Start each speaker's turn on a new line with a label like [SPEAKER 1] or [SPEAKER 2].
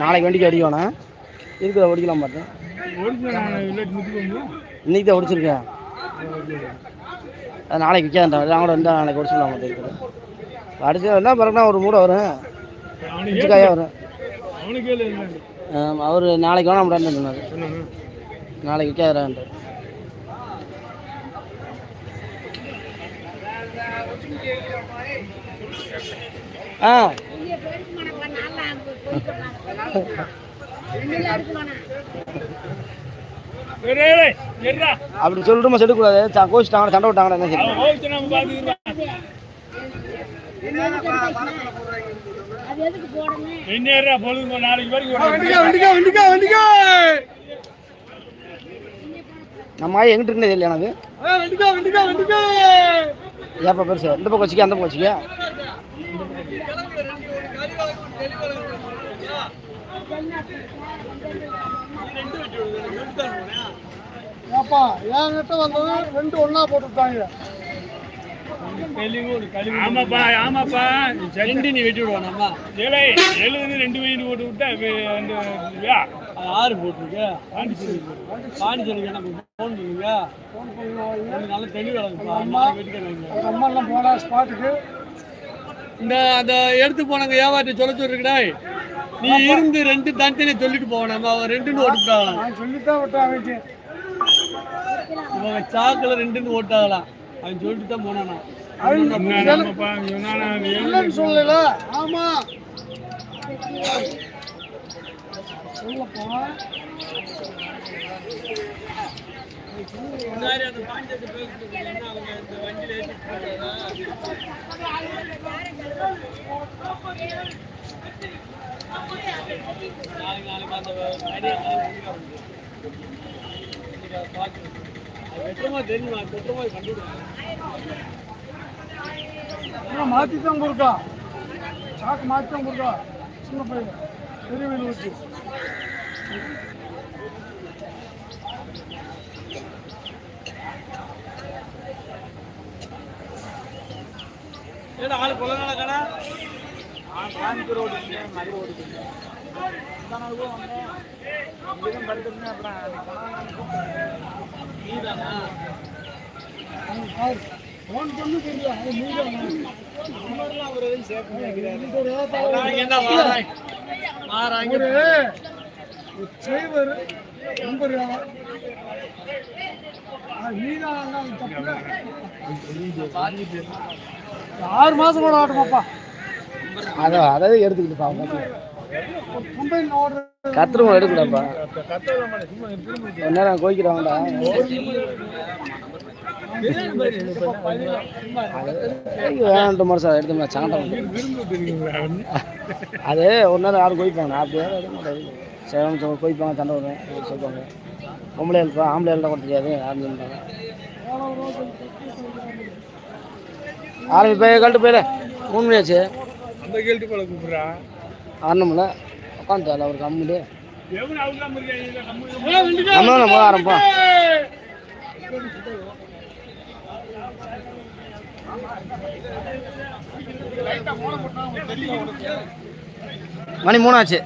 [SPEAKER 1] நாளைக்கு வண்டிக்கு அடிக்கணா இருக்கிற ஓடிக்கலாம் பார்த்தேன். இன்னைக்கு தான் ஒடிச்சிருக்கேன். அது நாளைக்கு விற்காதான் கூட இருந்தால் நாளைக்கு ஒடிச்சிடலாம் பார்த்து இருக்குது. அடிச்சு என்ன பிறகுனா ஒரு மூடை வரும், காயாக வரும். அவர் நாளைக்கு வேணாம் முடியாது சொன்னார். நாளைக்கு விற்காதான்ட்டு. அப்படி சொல்லிட்டு செடுக்கூடாது. கோச்சிட்டாங்க, சண்டை விட்டாங்க. நம்ம எங்கிட்ட இருந்தே தெரியல எனக்கு. ஏப்பா பெருசு இந்த பக்கம் வச்சுக்க, அந்த பக்கம் வச்சுக்க.
[SPEAKER 2] ஏப்பா என்கிட்ட வந்தது ரெண்டு ஒன்னா போட்டுட்டாங்க.
[SPEAKER 3] ஆமாப்பா ஆமாப்பா, ரெண்டு நீ வெட்டி விடுவான். நம்ம 72 வயது போட்டு விட்டா 6 போட்டுருக்கு. பாண்டிச்சேரி ஃபோன் பண்ணுங்க, நல்ல தெளிவாக
[SPEAKER 2] அம்மா எல்லாம் போனா ஸ்பாட்டுக்கு.
[SPEAKER 3] இந்த அந்த எடுத்து போனாங்க வியாபாரத்தை சொல்ல சொல்லிருக்கடா. நீ இருந்து ரெண்டு தனித்தனே சொல்லிட்டு போவோம். நம்ம அவன் ரெண்டுன்னு ஓட்டுட்டாங்களாம்.
[SPEAKER 2] நான் சொல்லித்தான் விட்டாங்க.
[SPEAKER 3] இவங்க சாக்கில் ரெண்டுன்னு ஓட்டாகலாம். அவன் சொல்லிட்டு தான் போனானா.
[SPEAKER 2] சொல்லல. ஆமா சொல்லப்பா.
[SPEAKER 3] தெரியுமா குற்றமா கண்டுபிடிக்கும்.
[SPEAKER 2] மாற்றித்தான் கொடுக்கா, சாக்கு மாற்றித்தான் கொடுக்கா. சின்ன பையன் பெரிய வீடு வச்சு
[SPEAKER 3] ஆளு கொள்ளனால கடை
[SPEAKER 1] கோயம்புத்தூர் ஓடிங்க, மதுரை ஓடிங்க. படுத்துருங்க. அப்புறம்
[SPEAKER 2] ஃபோன் பண்ணி தெரியல. செய்வர் நம்பர் நீதான் தப்பு. 6 மாசம் கூட ஆட்டமாப்பா.
[SPEAKER 1] அதாவது எடுத்துக்கிட்டு பாப்பா. கத்துருவோம் எடுக்கலாம்ப்பா. என்ன கோய்க்கிறாங்கடா. வேணாம் மனுஷன் எடுத்து சாண்டம். அது ஒரு நேரம் யாரும் கோய்ப்பாங்க. அப்படியே சேவம் கோய்ப்பாங்க, சண்டை வரும் சொல்லுவாங்க. பொம்பளை இருப்பா, ஆம்பளை இருந்தால் கூட தெரியாது. ஆரம்பிப்பாங்க. ஆரம்பி போய் கழட்டு போயில 3 மணி ஆச்சு.
[SPEAKER 3] அந்த கேள்வி போல கூப்பிட்றா
[SPEAKER 1] ஆரம்பல உட்காந்துட்டால ஒரு கம்முடு நம்ம ஆரம்பம். மணி 3 ஆச்சு.